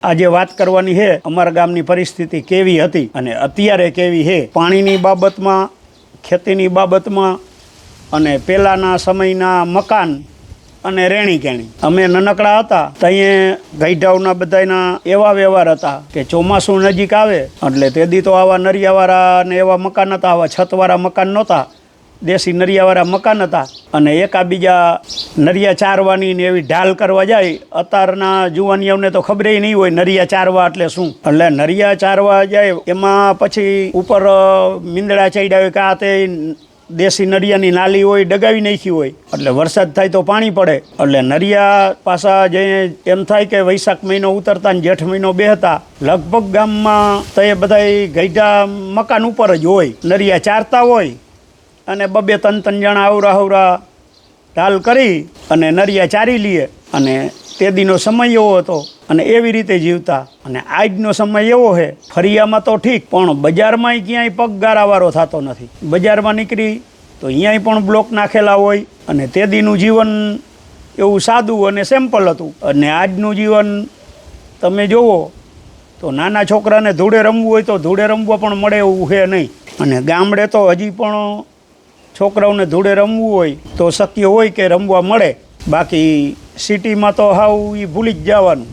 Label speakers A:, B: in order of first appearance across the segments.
A: આજે વાત કરવાની છે અમારા ગામની પરિસ્થિતિ કેવી હતી અને અત્યારે કેવી છે પાણીની બાબતમાં, ખેતીની બાબતમાં અને પહેલાના સમયના મકાન અને રહેણી કહેણી. અમે નાનકડા હતા ત્યાં ગઈઢાવના બધાના એવા વ્યવહાર હતા કે ચોમાસું નજીક આવે એટલે તેદી તો આવા નરિયાવાળા ને એવા મકાન હતા, આવા છતવાળા મકાન નહોતા, દેશી નરિયાવાળા મકાન હતા અને એકાબીજા નરિયા ચારવાની ને એવી ઢાલ કરવા જાય. અત્યારના જુવાનીઓને તો ખબર નહીં હોય નરિયા ચારવા એટલે શું. એટલે નરિયા ચારવા જાય એમાં પછી ઉપર મીંદડા ચડ્યા હોય કે આ તે દેશી નરિયાની નાલી હોય ડગાવી નાખી હોય એટલે વરસાદ થાય તો પાણી પડે એટલે નરિયા પાછા જે એમ થાય કે વૈશાખ મહિનો ઉતરતા ને જેઠ મહિનો બેહતા લગભગ ગામમાં તો એ બધા ગઈઢા મકાન ઉપર જ હોય, નરિયા ચારતા હોય અને બબે ત્રણ જણા આવરા ઢાલ કરી અને નરિયા ચારી લઈએ. અને તેદીનો સમય એવો હતો અને એવી રીતે જીવતા. અને આજનો સમય એવો છે ફરિયામાં તો ઠીક પણ બજારમાં ક્યાંય પગ ગારાવાળો થતો નથી. બજારમાં નીકળી તો અહીંયાય પણ બ્લોક નાખેલા હોય અને તેદીનું જીવન એવું સાદું અને સિમ્પલ હતું. અને આજનું જીવન તમે જુઓ તો નાના છોકરાને ધૂળે રમવું હોય તો ધૂળે રમવા પણ મળે એવું છે નહીં. અને ગામડે તો હજી પણ છોકરાઓને ધૂળે રમવું હોય તો શક્ય હોય કે રમવા મળે. બાકી સિટીમાં તો હાવ એ ભૂલી જ જવાનું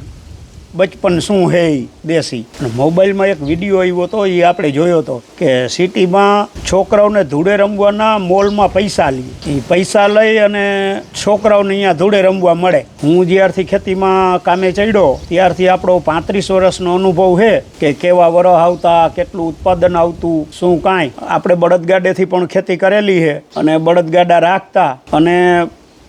A: બચપન શું છે એ દેશી. અને મોબાઈલમાં એક વિડીયો આવ્યો હતો એ આપણે જોયો હતો કે સિટીમાં છોકરાઓને ધૂળે રમવાના મોલમાં પૈસા લે. એ પૈસા લઈ અને છોકરાઓને અહીંયા ધૂળે રમવા મળે. હું જ્યારથી ખેતીમાં કામે ચડ્યો ત્યારથી આપણો 35 વર્ષનો અનુભવ છે કે કેવા વરસ આવતા, કેટલું ઉત્પાદન આવતું, શું કાંઈ. આપણે બળદગાડેથી પણ ખેતી કરેલી છે અને બળદગાડા રાખતા અને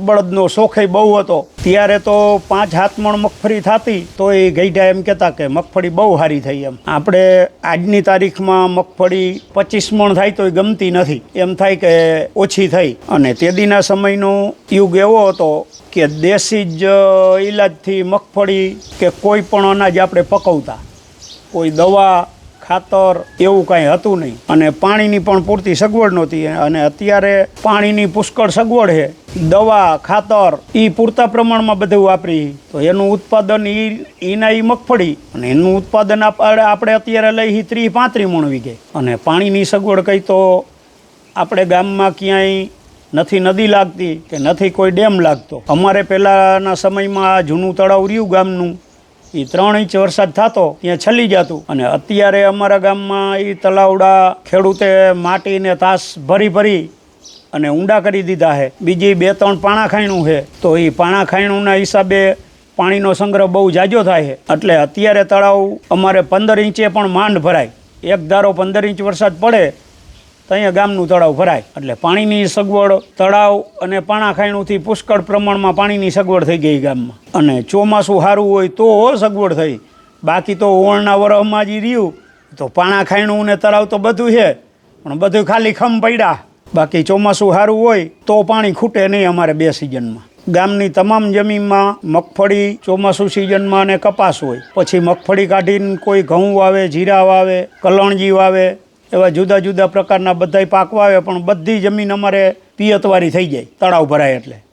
A: બળદનો શોખય બહુ હતો. ત્યારે તો 5 હાથમણ મગફળી થતી તો એ ગઈઢા એમ કહેતા કે મગફળી બહુ સારી થઈ. એમ આપણે આજની તારીખમાં મગફળી 25 મણ થાય તો એ ગમતી નથી, એમ થાય કે ઓછી થઈ. અને તેદીના સમયનો યુગ એવો હતો કે દેશી જ ઈલાજથી મગફળી કે કોઈ પણ અનાજ આપણે પકવતા, કોઈ દવા ખાતર એવું કાંઈ હતું નહીં અને પાણીની પણ પૂરતી સગવડ નહોતી. અને અત્યારે પાણીની પુષ્કળ સગવડ છે, દવા ખાતર એ પૂરતા પ્રમાણમાં બધું વાપરી તો એનું ઉત્પાદન એના મગફળી અને એનું ઉત્પાદન આપણે અત્યારે લઈ 30-35 મણ વીઘે. અને પાણીની સગવડ કહી તો આપણે ગામમાં ક્યાંય નથી નદી લાગતી કે નથી કોઈ ડેમ લાગતો. અમારે પહેલાંના સમયમાં જૂનું તળાવ રહ્યું ગામનું એ 3 ઇંચ વરસાદ થતો ત્યાં છલી જતું. અને અત્યારે અમારા ગામમાં એ તલાવડા ખેડૂતે માટીને તાસ ભરી અને ઊંડા કરી દીધા છે. બીજી 2-3 પાણા ખાયણું છે તો એ પાણા ખાયણુંના હિસાબે પાણીનો સંગ્રહ બહુ જાજો થાય છે. એટલે અત્યારે તળાવ અમારે 15 ઇંચે પણ માંડ ભરાય. એક ધારો 15 ઇંચ વરસાદ પડે તો અહીંયા ગામનું તળાવ ભરાય. એટલે પાણીની સગવડ તળાવ અને પાણા ખાયણુંથી પુષ્કળ પ્રમાણમાં પાણીની સગવડ થઈ ગઈ ગામમાં. અને ચોમાસું સારું હોય તો સગવડ થઈ, બાકી તો ઓળના વરસમાં જ રહ્યું તો પાણા ખાયણું ને તળાવ તો બધું છે પણ બધું ખાલી ખમ પડ્યા. બાકી ચોમાસું સારું હોય તો પાણી ખૂટે નહીં અમારે 2 સિઝનમાં. ગામની તમામ જમીનમાં મગફળી ચોમાસું સિઝનમાં અને કપાસ હોય. પછી મગફળી કાઢીને કોઈ ઘઉં વાવે, જીરા વાવે, કલણજી વાવે, એવા જુદા જુદા પ્રકારના બધાય પાક વાવે. પણ બધી જમીન અમારે પિયતવાળી થઈ જાય તળાવ ભરાય એટલે.